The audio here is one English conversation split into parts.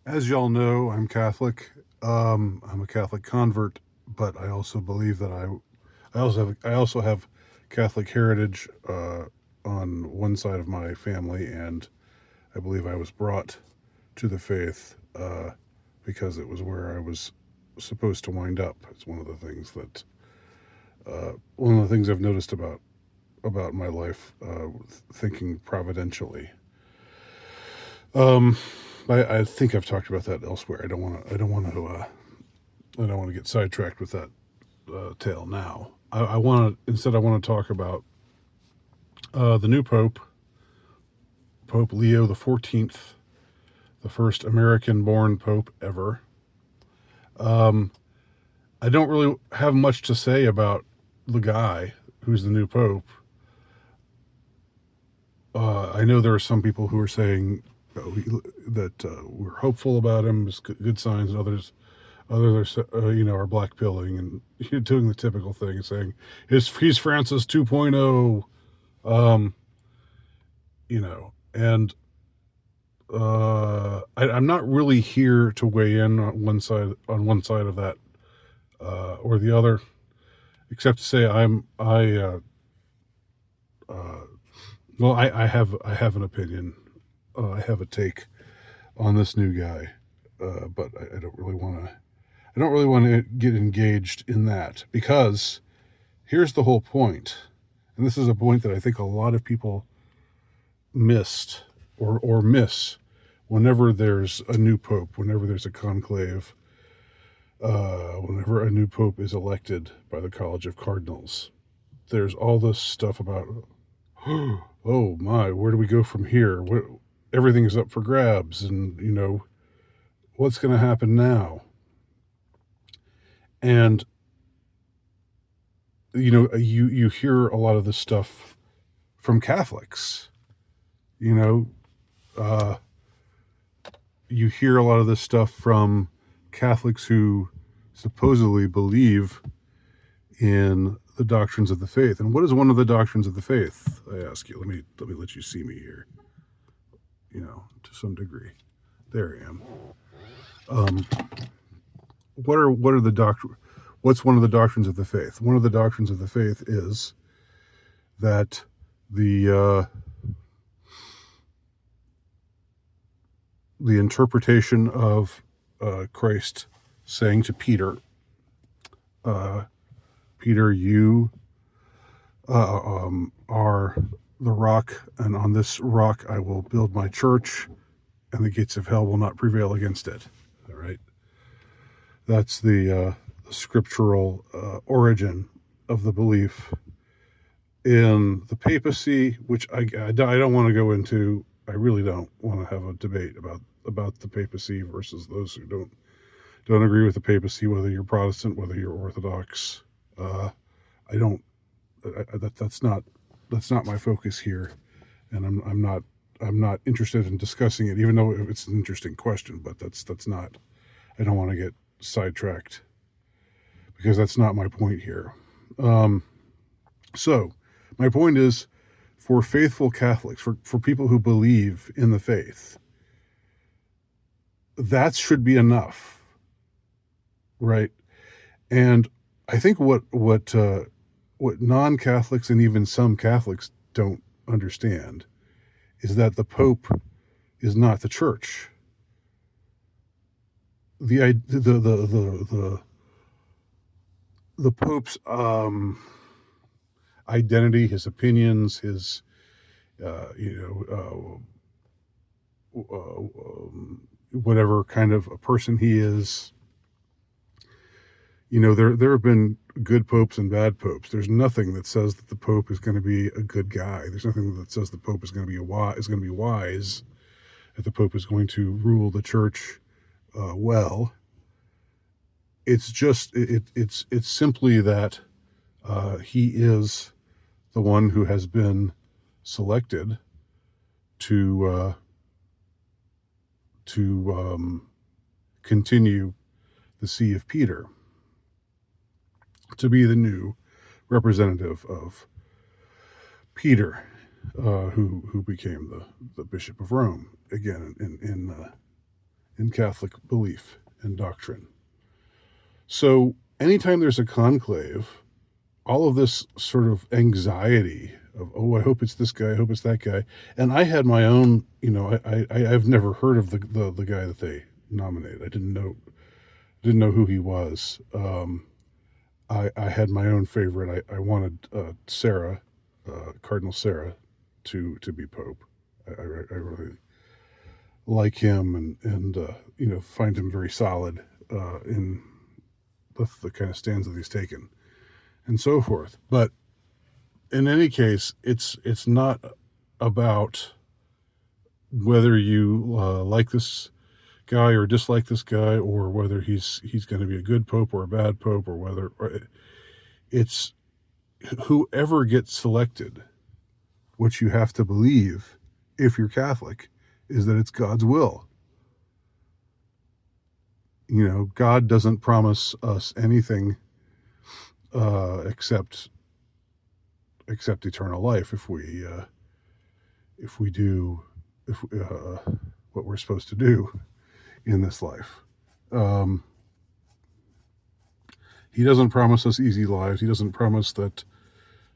As y'all know, I'm Catholic. I'm a Catholic convert, but I also believe that I also have Catholic heritage on one side of my family, and I believe I was brought to the faith because it was where I was supposed to wind up. It's one of the things I've noticed about my life, thinking providentially. Um, I think I've talked about that elsewhere. I don't want to. I don't want to. I don't want to get sidetracked with that tale now. I want to instead. I want to talk about the new Pope, Pope Leo XIV, the first American-born Pope ever. Um, I don't really have much to say about the guy who's the new Pope. I know there are some people who are saying that we're hopeful about him, there's good signs, and others are blackpilling and doing the typical thing, saying he's Francis 2.0. And I'm not really here to weigh in on one side of that or the other, except to say uh, I have an opinion. I have a take on this new guy, but I don't really want to. I don't really want to get engaged in that because here's the whole point, and this is a point that I think a lot of people missed or miss whenever there's a new pope, whenever there's a conclave, whenever a new pope is elected by the College of Cardinals. There's all this stuff about, oh my, where do we go from here? Everything is up for grabs, and what's going to happen now? And you hear a lot of this stuff from Catholics. You know, uh, you hear a lot of this stuff from Catholics who supposedly believe in the doctrines of the faith. And what is one of the doctrines of the faith? I ask you. Let me let you see me here. To some degree. There I am. Um, what are the doctrine? What's one of the doctrines of the faith? One of the doctrines of the faith is that the interpretation of Christ saying to Peter, uh, Peter, you are the rock, and on this rock I will build my church, and the gates of hell will not prevail against it. All right, that's the scriptural origin of the belief in the papacy, which I don't want to go into. I really don't want to have a debate about the papacy versus those who don't agree with the papacy, whether you're Protestant, whether you're Orthodox. I don't. That's not my focus here, and I'm not interested in discussing it, even though it's an interesting question. But that's not. I don't want to get sidetracked because that's not my point here. Um, so, my point is, for faithful Catholics, for people who believe in the faith, that should be enough, right? And I think what non-Catholics and even some Catholics don't understand is that the Pope is not the Church. The Pope's identity, his opinions, his uh, you know whatever kind of a person he is. There have been good popes and bad popes. There's nothing that says that the Pope is going to be a good guy. There's nothing that says the Pope is going to be wise. That the Pope is going to rule the Church well. It's just it's simply that he is the one who has been selected to continue the See of Peter, to be the new representative of Peter, who became the Bishop of Rome again in Catholic belief and doctrine. So anytime there's a conclave, all of this sort of anxiety of, oh, I hope it's this guy, I hope it's that guy. And I had my own, I've never heard of the guy that they nominated. I didn't know who he was. I had my own favorite. I wanted Sarah, Cardinal Sarah, to be Pope. I really like him and find him very solid in the kind of stands that he's taken and so forth. But in any case, it's not about whether you like this guy or dislike this guy, or whether he's going to be a good pope or a bad pope, or whether it's whoever gets selected. What you have to believe, if you're Catholic, is that it's God's will. God doesn't promise us anything except eternal life if we do what we're supposed to do in this life. He doesn't promise us easy lives. He doesn't promise that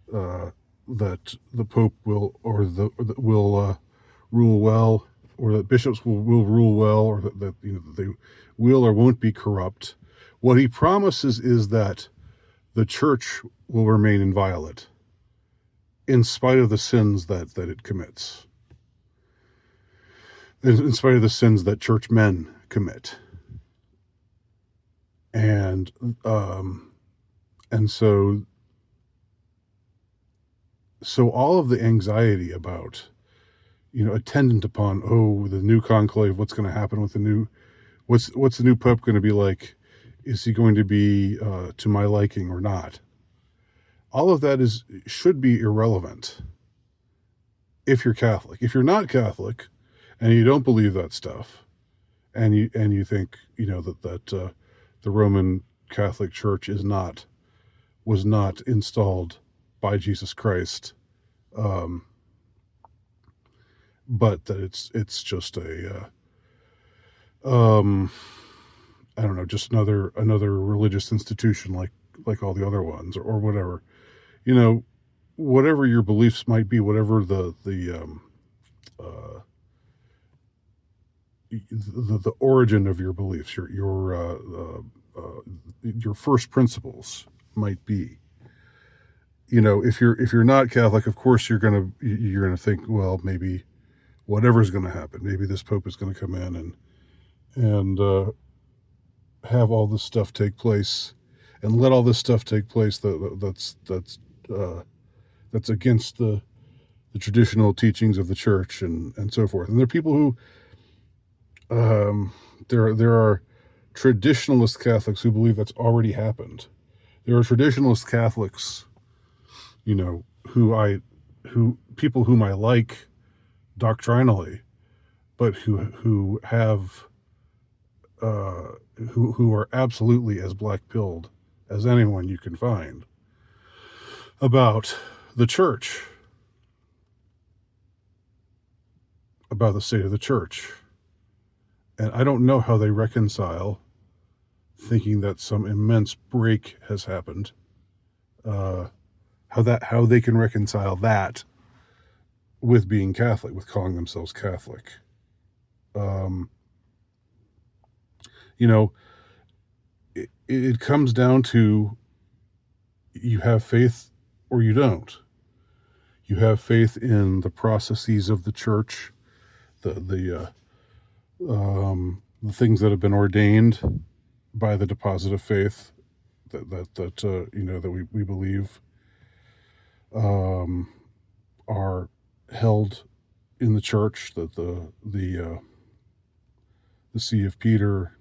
the Pope will rule well, or that bishops will rule well, or that they will or won't be corrupt. What he promises is that the church will remain inviolate in spite of the sins that it commits, in spite of the sins that churchmen commit. And so all of the anxiety about, attendant upon, the new conclave, what's going to happen with what's the new pope going to be like? Is he going to be to my liking or not? All of that should be irrelevant if you're Catholic. If you're not Catholic and you don't believe that stuff, and you think that the Roman Catholic Church was not installed by Jesus Christ, but that it's just I don't know, just another religious institution like all the other ones, or whatever. Whatever your beliefs might be, whatever the origin of your beliefs, your first principles might be. If you're not Catholic, of course you're gonna think, well, maybe whatever's going to happen, maybe this Pope is going to come in and have all this stuff take place, and let all this stuff take place that's against the traditional teachings of the church and so forth. And there are people who there are traditionalist Catholics who believe that's already happened. There are traditionalist Catholics, people whom I like doctrinally, but who have who are absolutely as black-pilled as anyone you can find about the church, about the state of the church. And I don't know how they reconcile thinking that some immense break has happened, how they can reconcile that with being Catholic, with calling themselves Catholic. It comes down to, you have faith or you don't. You have faith in the processes of the church, the things that have been ordained by the deposit of faith that we believe are held in the church, that the See of Peter,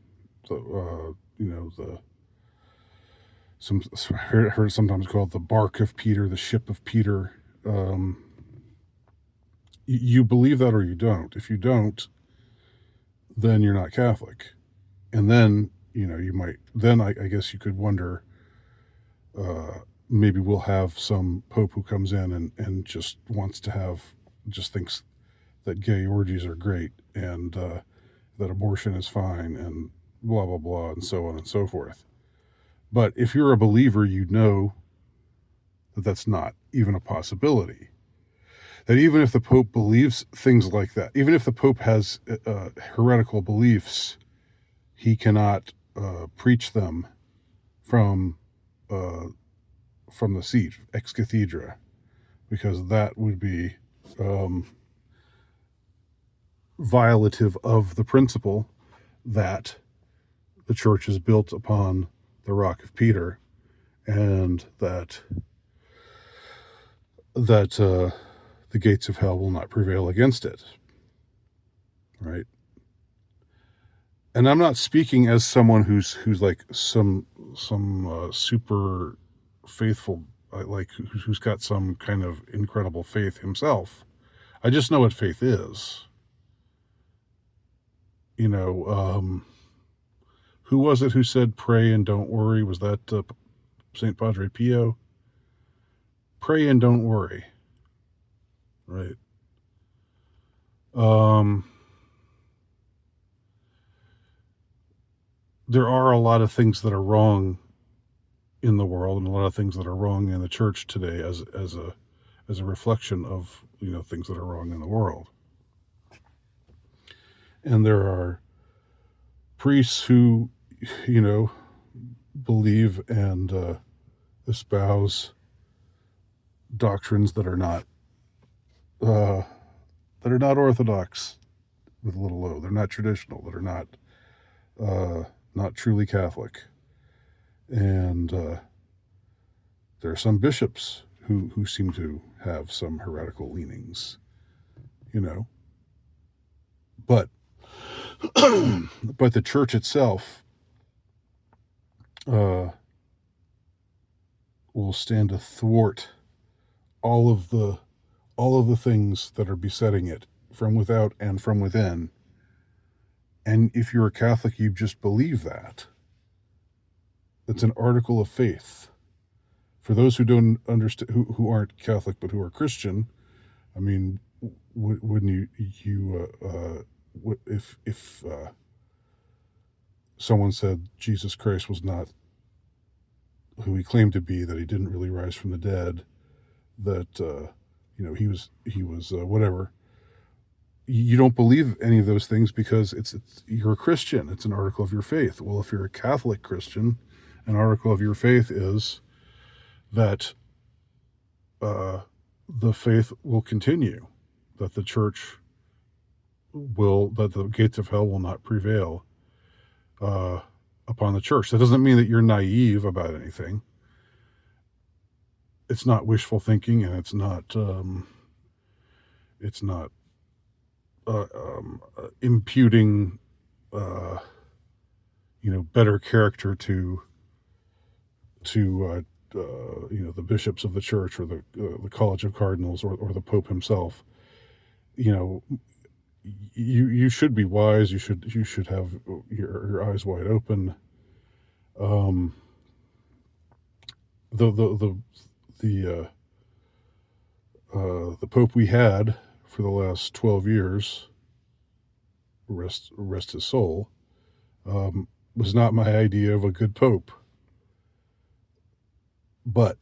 heard sometimes called the bark of Peter, the ship of Peter. You believe that or you don't. If you don't, then you're not Catholic. And then, you might, then I guess you could wonder, maybe we'll have some pope who comes in and just thinks that gay orgies are great, and that abortion is fine and blah, blah, blah, and so on and so forth. But if you're a believer, you know that that's not even a possibility. That even if the Pope believes things like that, even if the Pope has heretical beliefs, he cannot preach them from the seat, ex cathedra, because that would be violative of the principle that the church is built upon the rock of Peter, and that the gates of hell will not prevail against it. Right? And I'm not speaking as someone who's like some super faithful, like who's got some kind of incredible faith himself. I just know what faith is. Who was it who said pray and don't worry? Was that St. Padre Pio? Pray and don't worry. Right. There are a lot of things that are wrong in the world, and a lot of things that are wrong in the church today as a reflection of things that are wrong in the world. And there are priests who believe and espouse doctrines that are not orthodox, with a little o. They're not traditional. That are not truly Catholic. And there are some bishops who seem to have some heretical leanings, but the church itself will stand athwart all of the things that are besetting it from without and from within. And if you're a Catholic, you just believe that. It's an article of faith. For those who don't understand, who aren't Catholic but who are Christian, I mean, wouldn't if someone said Jesus Christ was not who he claimed to be, that he didn't really rise from the dead, that he was whatever. You don't believe any of those things because it's you're a Christian. It's an article of your faith. Well, if you're a Catholic Christian, an article of your faith is that the faith will continue, that the church that the gates of hell will not prevail upon the church. That doesn't mean that you're naive about anything. It's not wishful thinking, and it's not imputing better character to the bishops of the church, or the College of Cardinals, or the Pope himself. You should be wise. You should have your eyes wide open. The Pope we had for the last 12 years, rest his soul, was not my idea of a good Pope. But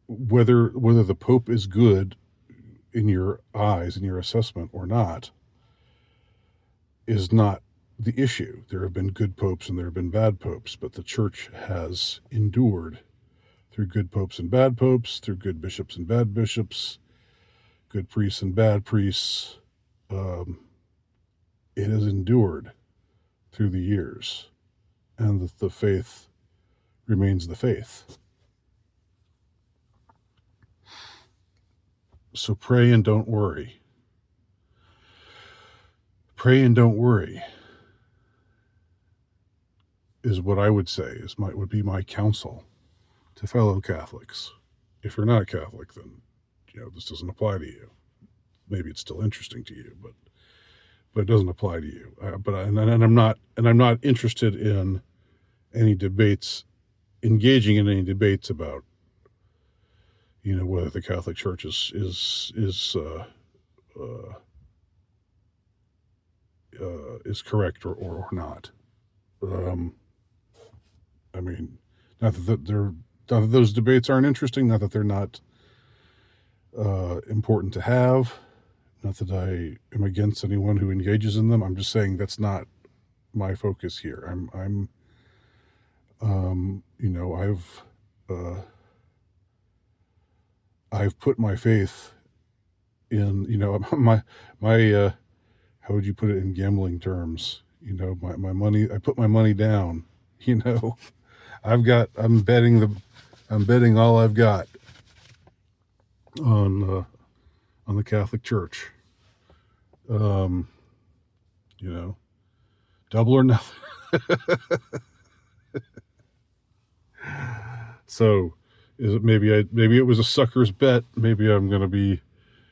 whether the Pope is good in your eyes, in your assessment, or not, is not the issue. There have been good popes and there have been bad popes, but the church has endured through good popes and bad popes, through good bishops and bad bishops, good priests and bad priests. It has endured through the years, and the faith remains the faith. So pray and don't worry. Pray and don't worry is what I would say would be my counsel to fellow Catholics. If you're not a Catholic, then this doesn't apply to you. Maybe it's still interesting to you, but it doesn't apply to you. I'm not interested in any debates, engaging in any debates about whether the Catholic Church is is correct or not. I mean, not that those debates aren't interesting, not that they're not important to have, not that I am against anyone who engages in them. I'm just saying that's not my focus here. You know, I've put my faith in, you know, my how would you put it in gambling terms? You know, my money, I put my money down, you know. I'm betting all I've got on the Catholic Church. You know, double or nothing. So, is it maybe it was a sucker's bet? Maybe I'm going to be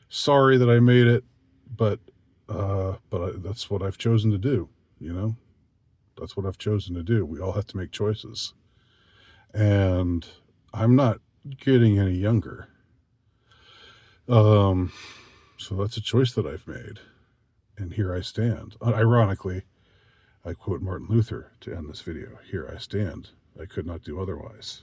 sorry that I made it, but that's what I've chosen to do. You know, that's what I've chosen to do. We all have to make choices, and I'm not getting any younger. So that's a choice that I've made, and here I stand. Ironically, I quote Martin Luther to end this video. Here I stand. I could not do otherwise.